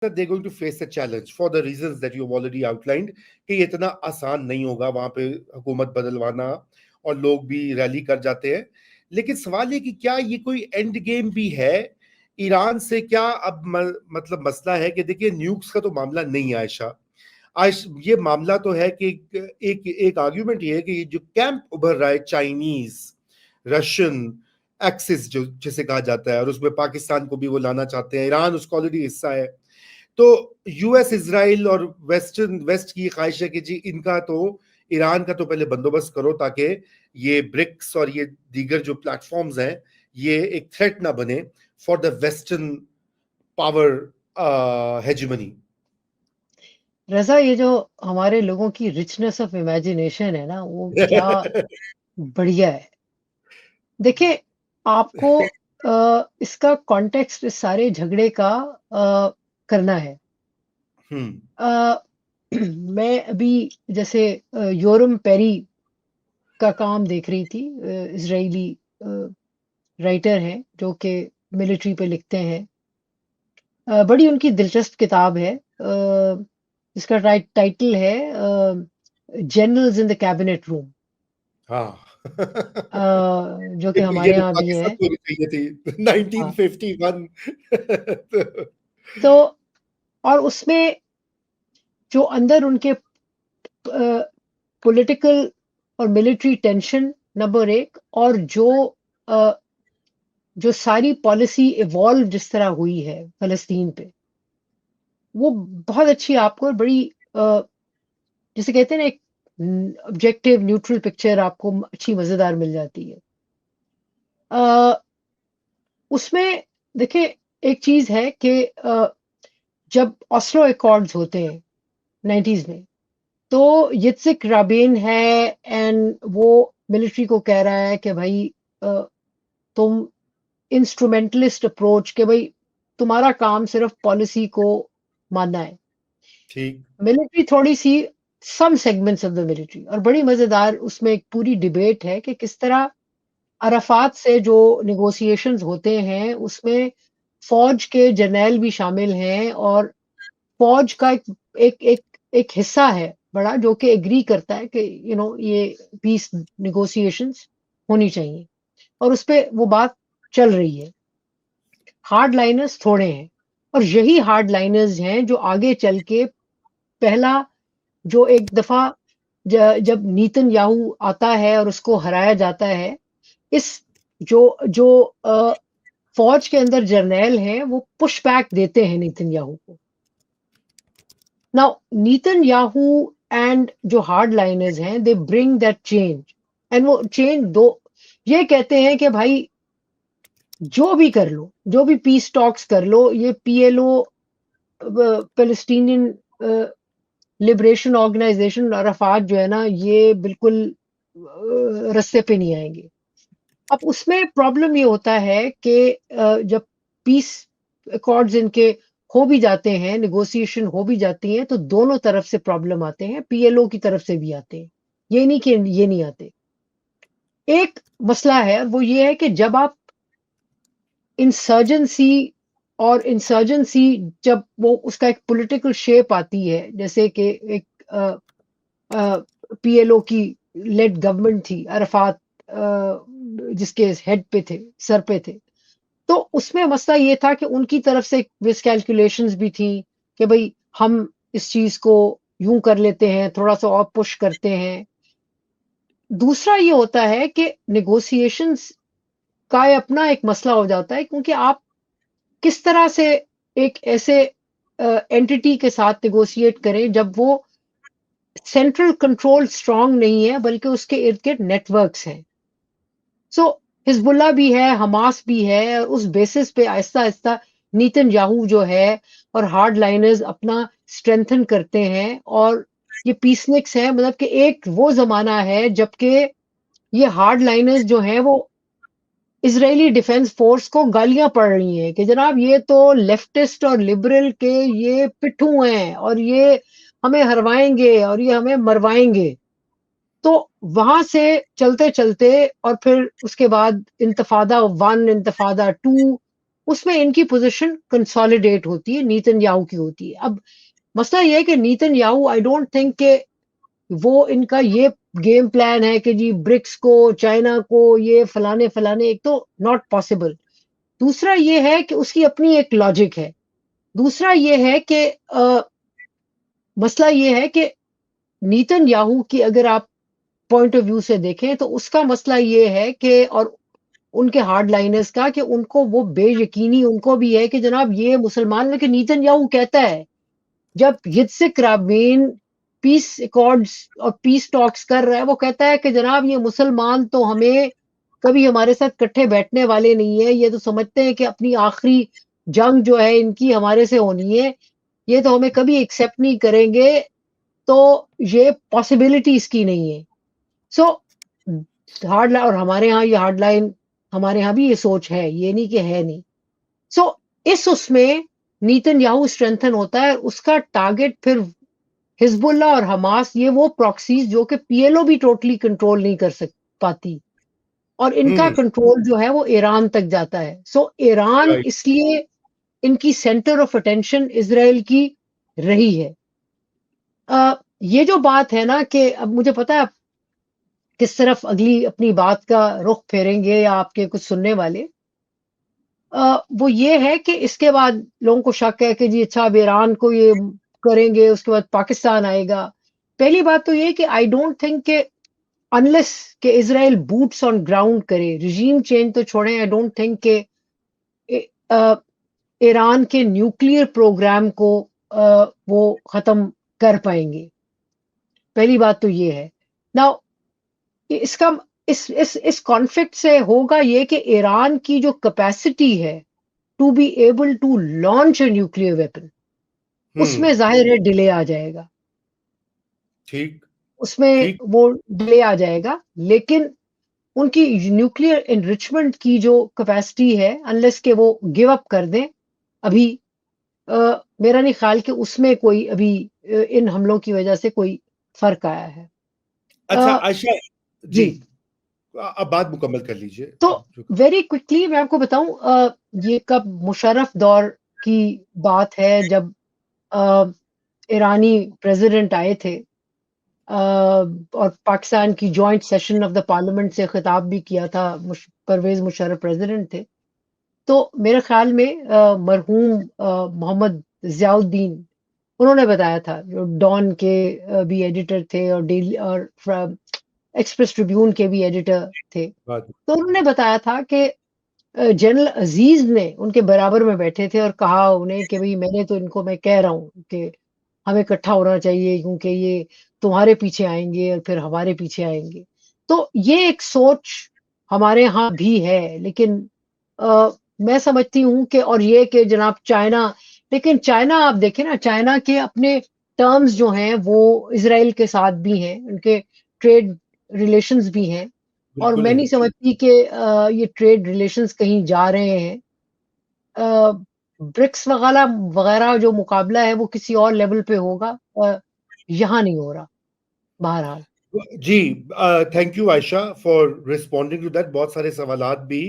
that they're going to face a challenge for the reasons that you've already outlined کہ یہ اتنا آسان نہیں ہوگا وہاں پہ حکومت بدلوانا اور لوگ بھی ریلی کر جاتے ہیں. لیکن سوال یہ کہ کیا یہ کوئی اینڈ گیم بھی ہے ایران سے؟ کیا اب مطلب مسئلہ ہے کہ دیکھیے نیوکس کا تو معاملہ نہیں ہے عائشہ, یہ معاملہ تو ہے کہ ایک آرگیومنٹ یہ ہے کہ جو کیمپ ابھر رہا ہے چائنیز رشین ایکسس جو جسے کہا جاتا ہے, اور اس میں پاکستان کو بھی وہ لانا چاہتے ہیں, ایران اس کا آلریڈی حصہ ہے, تو یو ایس اسرائیل اور ویسٹ کی خواہش ہے کہ جی ان کا تو ایران کا تو پہلے بندوبست کرو تاکہ یہ برکس اور یہ دیگر جو پلیٹ فارمز ہیں یہ ایک تھریٹ نہ بنے for the western power hegemony. Raza, یہ جو ہمارے لوگوں کی رچنس آف امیجنیشن ہے نا, وہ کیا بڑھیا ہے. دیکھیں, آپ کو اس کا کانٹیکسٹ اس سارے جھگڑے کا کرنا ہے. میں ابھی جیسے یورم پیری کا کام دیکھ رہی تھی, اسرائیلی رائٹر ہیں جو کہ ملٹری پہ لکھتے ہیں. بڑی ان کی دلچسپ کتاب ہے جس کا ٹائٹل ہے جنرلز ان دا کیبنٹ روم, جو کہ ہمارے یہاں بھی ہے. 1951. تو اور اس میں جو اندر ان کے پولیٹیکل اور ملٹری ٹینشن نمبر ایک, اور جو ساری پالیسی ایوالو جس طرح ہوئی ہے فلسطین پہ, وہ بہت اچھی آپ کو بڑی جسے کہتے ہیں نا ایک آبجیکٹو نیوٹرل پکچر آپ کو اچھی مزیدار مل جاتی ہے. اس میں دیکھیں ایک چیز ہے کہ جب اوسلو ایکارڈز ہوتے ہیں 90s میں, تو یتسک رابین ہے اینڈ وہ ملٹری کو کہہ رہا ہے کہ بھائی تم انسٹرومنٹلسٹ اپروچ, کہ بھائی تمہارا کام صرف پالیسی کو ماننا ہے. ملٹری تھوڑی سی سم سیگمنٹس آف دا ملٹری, اور بڑی مزیدار اس میں ایک پوری ڈبیٹ ہے کہ کس طرح عرفات سے جو نیگوسیشنز ہوتے ہیں اس میں فوج کے جرنیل بھی شامل ہیں, اور فوج کا ایک حصہ ہے بڑا جو کہ ایگری کرتا ہے کہ یہ پیس نیگوسیشنز ہونی چاہیے, اور اس پہ وہ بات چل رہی ہے. ہارڈ لائنرز تھوڑے ہیں, اور یہی ہارڈ لائنرز ہیں جو آگے چل کے پہلا جو ایک دفعہ جب نیتن یاہو آتا ہے اور اس کو ہرایا جاتا ہے, اس جو فوج کے اندر جرنیل ہیں وہ پش بیک دیتے ہیں نیتن یاہو کو. Now, Netanyahu and جو ہارڈ لائنرز ہیں they bring that change, and وہ چینج یہ کہتے ہیں کہ بھائی جو بھی کر لو, جو بھی پیس ٹاکس کر لو, یہ P L O Palestinian Liberation Organization Arafat جو ہے نا, یہ بالکل رستے پہ نہیں آئیں گے. اب اس میں پرابلم یہ ہوتا ہے کہ جب پیس ایکارڈز ان کے ہو بھی جاتے ہیں, نیگوسیشن ہو بھی جاتی ہیں, تو دونوں طرف سے پرابلم آتے ہیں, پی ایل او کی طرف سے بھی آتے ہیں, یہ نہیں کہ یہ نہیں آتے. ایک مسئلہ ہے وہ یہ ہے کہ جب آپ انسرجنسی جب وہ اس کا ایک پولیٹیکل شیپ آتی ہے, جیسے کہ ایک پی ایل او کی لیڈ گورنمنٹ تھی, عرفات جس کے ہیڈ پہ تھے, سر پہ تھے, تو اس میں مسئلہ یہ تھا کہ ان کی طرف سے مس کیلکولیشنز بھی تھیں کہ بھئی ہم اس چیز کو یوں کر لیتے ہیں, تھوڑا سا اور پش کرتے ہیں. دوسرا یہ ہوتا ہے کہ نیگوسیشنز کا اپنا ایک مسئلہ ہو جاتا ہے, کیونکہ آپ کس طرح سے ایک ایسے اینٹی کے ساتھ نیگوشیٹ کریں جب وہ سینٹرل کنٹرول اسٹرانگ نہیں ہے بلکہ اس کے ارد گرد نیٹ ورکس ہیں. سو حزب اللہ بھی ہے, حماس بھی ہے, اور اس بیسس پہ آہستہ آہستہ نیتن یاہو جو ہے اور ہارڈ لائنرز اپنا اسٹرینتھن کرتے ہیں, اور یہ پیسنکس ہے. مطلب کہ ایک وہ زمانہ ہے جب کہ یہ ہارڈ لائنرز جو ہیں وہ اسرائیلی ڈیفنس فورس کو گالیاں پڑ رہی ہیں کہ جناب یہ تو لیفٹسٹ اور لبرل کے یہ پٹھو ہیں, اور یہ ہمیں ہروائیں گے اور یہ ہمیں مروائیں گے. تو وہاں سے چلتے چلتے اور پھر اس کے بعد انتفاضہ 1, انتفاضہ 2, اس میں ان کی پوزیشن کنسالیڈیٹ ہوتی ہے، نیتن یاہو کی ہوتی ہے. اب مسئلہ یہ ہے کہ Nitin Yahoo I don't think کہ وہ ان کا یہ گیم پلان ہے کہ جی برکس کو، چائنا کو، یہ فلانے فلانے، ایک تو ناٹ پاسبل. دوسرا یہ ہے کہ اس کی اپنی ایک لاجک ہے. دوسرا یہ ہے کہ مسئلہ یہ ہے کہ نیتن یاہو کی اگر آپ پوائنٹ آف ویو سے دیکھیں تو اس کا مسئلہ یہ ہے کہ، اور ان کے ہارڈ لائنرز کا، کہ ان کو وہ بے یقینی ان کو بھی ہے کہ جناب یہ مسلمان، کہ نیتن یاہو کہتا ہے جب یتسک رابین پیس ایکارڈز اور پیس ٹاکس کر رہا ہے، وہ کہتا ہے کہ جناب یہ مسلمان تو ہمیں کبھی ہمارے ساتھ کٹھے بیٹھنے والے نہیں ہیں، یہ تو سمجھتے ہیں کہ اپنی آخری جنگ جو ہے ان کی ہمارے سے ہونی ہے، یہ تو ہمیں کبھی ایکسیپٹ نہیں کریں گے، تو یہ پاسبلٹی اس کی نہیں ہے. سو ہارڈ لائن، اور ہمارے ہاں یہ ہارڈ لائن، ہمارے ہاں بھی یہ سوچ ہے، یہ نہیں کہ ہے نہیں. سو اس میں نیتن یاہو اسٹرینتھن ہوتا ہے، اس کا ٹارگٹ پھر حزب اللہ اور حماس، یہ وہ پراکسیز جو کہ پی ایل او بھی ٹوٹلی کنٹرول نہیں کر پاتی، اور ان کا کنٹرول جو ہے وہ ایران تک جاتا ہے. سو ایران رائٹ. اس لیے ان کی سینٹر آف اٹینشن اسرائیل کی رہی ہے. یہ جو بات ہے نا کہ اب مجھے پتا ہے آپ کس طرف اگلی اپنی بات کا رخ پھیریں گے یا آپ کے کچھ سننے والے، وہ یہ ہے کہ اس کے بعد لوگوں کو شک ہے کہ جی اچھا اب ایران کو یہ کریں گے، اس کے بعد پاکستان آئے گا. پہلی بات تو یہ کہ آئی ڈونٹ تھنک کہ انلیس کہ اسرائیل بوٹس آن گراؤنڈ کرے، رجیم چینج تو چھوڑیں، آئی ڈونٹ تھنک کہ ایران کے نیوکلیئر پروگرام کو وہ ختم کر پائیں گے. پہلی بات تو یہ ہے. نا اس کا اس کانفلکٹ سے ہوگا یہ کہ ایران کی جو کیپیسٹی ہے to be able to launch a nuclear weapon, اس میں ظاہر ہے ڈیلے آ جائے گا، ٹھیک اس میں ٹھیک. وہ ڈیلے آ جائے گا. لیکن ان کی نیوکلیئر انریچمنٹ کی جو کیپیسٹی ہے، انلیس کہ وہ گیو اپ کر دیں، ابھی میرا نہیں خیال کہ اس میں کوئی ابھی ان حملوں کی وجہ سے کوئی فرق آیا ہے. اچھا عائشہ جی، جی اب بات مکمل کر لیجئے. تو ویری کوئکلی میں آپ کو بتاؤں، یہ کب مشرف دور کی بات ہے جب ایرانی پریزیڈنٹ آئے تھے اور پاکستان کی joint session of the parliament سے خطاب بھی کیا تھا، پرویز مشرف پریزیڈنٹ تھے. تو میرے خیال میں مرحوم محمد ضیاء الدین انہوں نے بتایا تھا، جو ڈان کے بھی ایڈیٹر تھے اور ڈیلی اور ایکسپریس ٹریبیون کے بھی ایڈیٹر تھے، تو انہوں نے بتایا تھا کہ جنرل عزیز نے ان کے برابر میں بیٹھے تھے اور کہا انہیں کہ بھئی میں نے تو ان کو، میں کہہ رہا ہوں کہ ہمیں اکٹھا ہونا چاہیے کیونکہ یہ تمہارے پیچھے آئیں گے اور پھر ہمارے پیچھے آئیں گے. تو یہ ایک سوچ ہمارے ہاں بھی ہے، لیکن میں سمجھتی ہوں کہ، اور یہ کہ جناب چائنا، لیکن چائنا آپ دیکھیں نا، چائنا کے اپنے ٹرمز جو ہیں وہ اسرائیل کے ساتھ بھی ہیں، ان کے ٹریڈ ریلیشنز بھی ہیں، اور میں نہیں سمجھتی کہ یہ ٹریڈ ریلیشنز کہیں جا رہے ہیں. برکس وغیرہ جو مقابلہ ہے وہ کسی اور لیول پہ ہوگا، یہاں نہیں ہو رہا بہرحال. جی thank you Ayesha for responding to that. بہت سارے سوالات بھی